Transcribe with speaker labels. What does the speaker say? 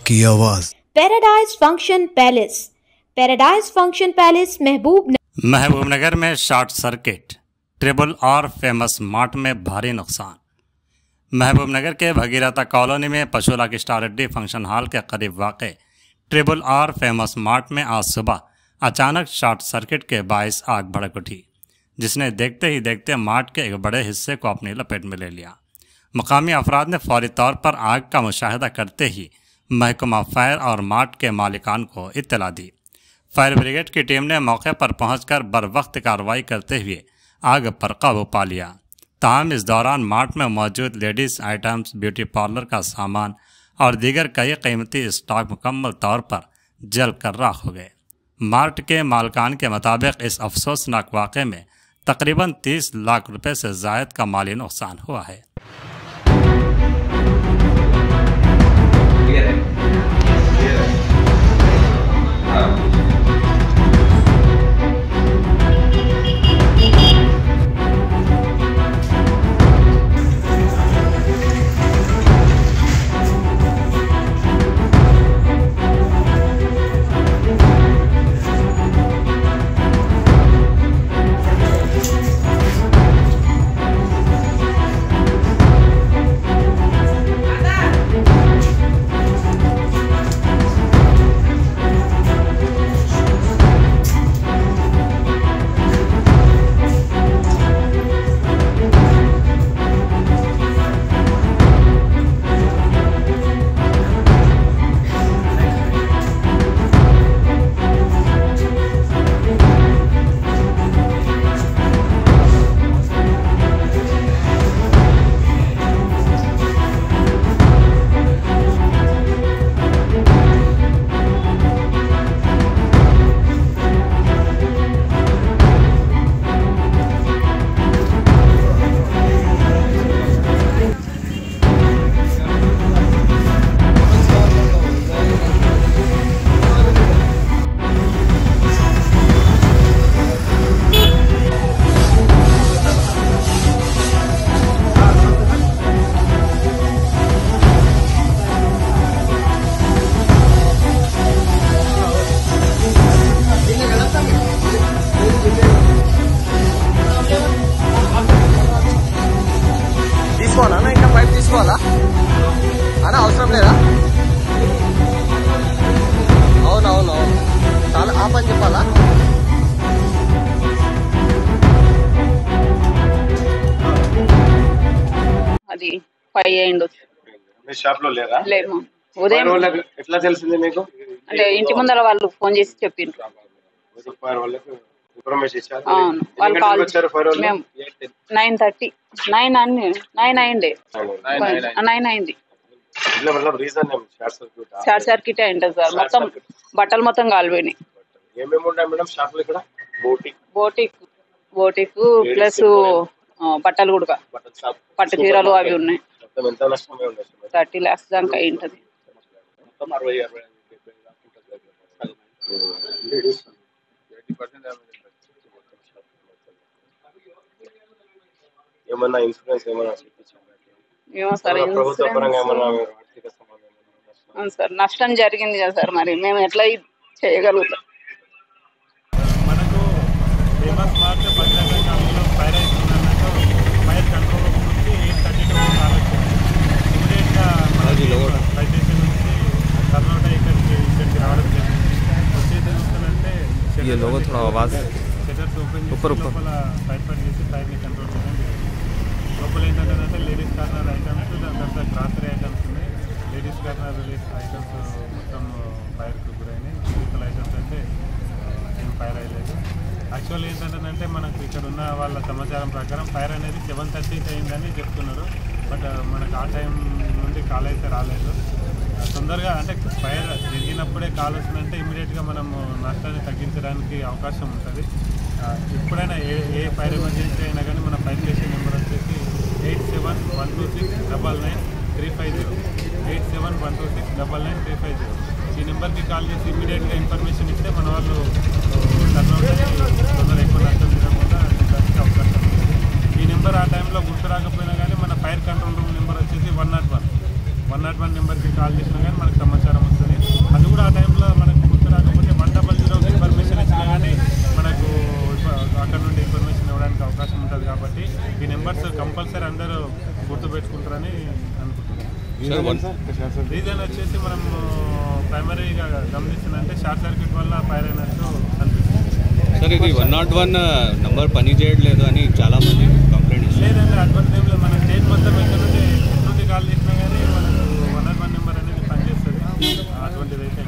Speaker 1: की आवाज।
Speaker 2: Paradise function palace. Paradise function palace
Speaker 3: Mahbubnagar में short circuit, triple R famous mart में भारी नुकसान। महबूबनगर के भगीरथा कॉलोनी में पशुला की स्टार रेड्डी फंक्शन हॉल के करीब वाक़ ट्रिपल आर फेमस मार्ट में आज सुबह अचानक शॉर्ट सर्किट के बायस आग भड़क उठी, जिसने देखते ही देखते मार्ट के एक बड़े हिस्से को अपनी लपेट में ले लिया। मकामी अफराद ने फौरी तौर पर आग का मुशाहिदा करते ही महकमा फायर और मार्ट के मालिकान को इत्तला दी। फायर ब्रिगेड की टीम ने मौके पर पहुंचकर बर वक्त कार्रवाई करते हुए आग पर काबू पा लिया। ताहम इस दौरान मार्ट में मौजूद लेडीज़ आइटम्स, ब्यूटी पार्लर का सामान और दीगर कई कीमती स्टॉक मुकम्मल तौर पर जल कर राख हो गए। मार्ट के मालिकान के मुताबिक इस अफसोसनाक वाक़े में तकरीबन 30 लाख रुपए से ज़ायद का माली नुकसान हुआ है।
Speaker 4: తీసుకోవాలా ఇంకా పైప్ తీసుకోవాలా అన్నా? అవసరం లేదా? అవునవును చాలా ఆ పని చెప్పాలా?
Speaker 5: అది 5 అయ్యిండొచ్చు.
Speaker 6: మీ షాప్ లో లేదా?
Speaker 5: లేదు. ఉదయం
Speaker 6: ఎట్లా తెలిసింది మీకు?
Speaker 5: అంటే ఇంటి ముందర వాళ్ళు ఫోన్ చేసి చెప్పిండ్రు. అవును, వాళ్ళు కాల్ మేము 9:30 9 అయింది. 9 అయింది. షార్ట్ సర్క్యూట్ అయింది సార్. మొత్తం బట్టలు మొత్తం కాలిపోయినాయి. బోటిక్ ప్లస్ బట్టలు కూడా, పట్టు చీరలు అవి ఉన్నాయి. 30 lakhs దాకా అయి ఉంటుంది.
Speaker 6: ఏమన్నా ఇన్సూరెన్స్
Speaker 5: ఏమో సార్, అవును సార్, నష్టం జరిగింది కదా సార్. మరి మేము ఎట్లా చేయగలుగుతాం?
Speaker 7: మనకు ఫేమస్ మార్క్ భద్రాచలంలో ఫైర్ అవుతుందన్నట్టు ఫైర్ కంట్రోల్ నుంచి 8:32 కాల్ వచ్చింది. ఇమీడియట్గా ఫైర్ స్టేషన్ నుంచి కర్నూలు ఇక్కడికి రావడం జరిగింది. వచ్చేది చూస్తుందంటే షటర్స్ ఓపెన్ చేసి లోపల ఫైర్ ఫైట్ చేసి ఫైర్ని కంట్రోల్ చేయడం జరిగింది. లోపల ఏంటంటే లేడీస్ కార్నర్ ఐటమ్స్, దాని తర్వాత గ్రాసరీ ఐటమ్స్ ఉన్నాయి. లేడీస్ కార్నర్ ఐటమ్స్ మొత్తం ఫైర్కి గురైనాయి. ఫిజికల్ ఐటమ్స్ అయితే ఏం ఫైర్ అయ్యలేదు. యాక్చువల్ ఏంటంటే మనకు ఇక్కడ ఉన్న వాళ్ళ సమాచారం ప్రకారం ఫైర్ అనేది 7:30 అయిందని చెప్తున్నారు. బట్ మనకు ఆ టైం నుండి కాల్ అయితే రాలేదు. తొందరగా అంటే ఫైర్ జరిగినప్పుడే కాల్ వస్తుందంటే ఇమీడియట్గా మనము నష్టాన్ని తగ్గించడానికి అవకాశం ఉంటుంది. ఎప్పుడైనా ఏ ఫైర్ ఎమర్జెన్సీ అయినా కానీ మన ఫైర్ స్టేషన్ నెంబర్ వచ్చేసి 8712699350 8712699350. ఈ నెంబర్కి కాల్ చేసి ఇమీడియట్గా ఇన్ఫర్మేషన్ ఇస్తే మన వాళ్ళు తొందరగా ఎక్కువ నష్టం జరగకుండా దానికి అవకాశం ఉంది. ఈ నెంబర్ ఆ టైంలో గుర్తు రాకపోయినా కానీ మన ఫైర్ కంట్రోల్ రూమ్ నెంబర్ వచ్చేసి 101 నెంబర్కి కాల్ చేసినా కానీ మనకు సమాచారం వస్తుంది. కంపల్సరీ అందరూ గుర్తుపెట్టుకుంటారని అనుకుంటున్నాం. రీజన్ వచ్చేసి మనం ప్రైమరీగా గమనిస్తుందంటే షార్ట్ సర్క్యూట్ వల్ల ఫైర్ అయినట్టు అనిపిస్తుంది.
Speaker 1: సార్ ఇది 101 నంబర్ పని చేయట్లేదు అని చాలా మంది కంప్లైంట్ ఇస్తారు.
Speaker 7: లేదండి, అటువంటి టైంలో మన స్టేట్ మొత్తం ఎక్కడుంటే ఎటువంటి కాల్ చేసినా కానీ మనకు 101 నెంబర్ అనేది పనిచేస్తుంది. అటువంటిది అయితే